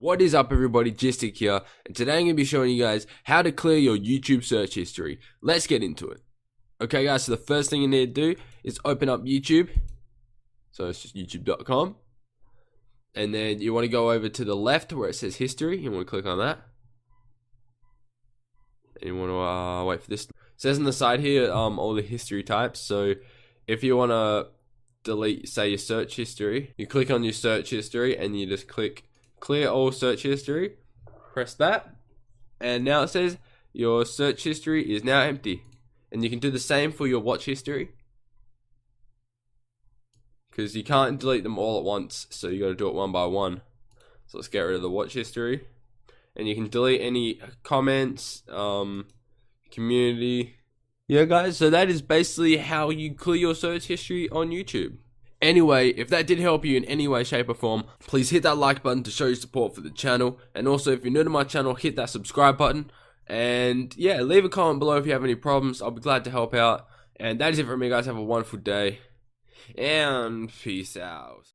What is up everybody, Gistic here, and today I'm going to be showing you guys how to clear your YouTube search history. Let's get into it. Okay guys, so the first thing you need to do is open up YouTube. So it's just youtube.com. And then you want to go over to the left where it says history. You want to click on that. And you want to wait for this. It says on the side here all the history types. So if you want to delete, say, your search history, you click on your search history and you just click clear all search history. Press that, and now it says your search history is now empty. And you can do the same for your watch history, because you can't delete them all at once, so you got to do it one by one. So let's get rid of the watch history, and you can delete any comments, community. Yeah guys, so that is basically how you clear your search history on YouTube. Anyway, if that did help you in any way, shape or form, please hit that like button to show your support for the channel. And also, if you're new to my channel, hit that subscribe button. And yeah, leave a comment below if you have any problems. I'll be glad to help out. And that is it for me guys. Have a wonderful day. And peace out.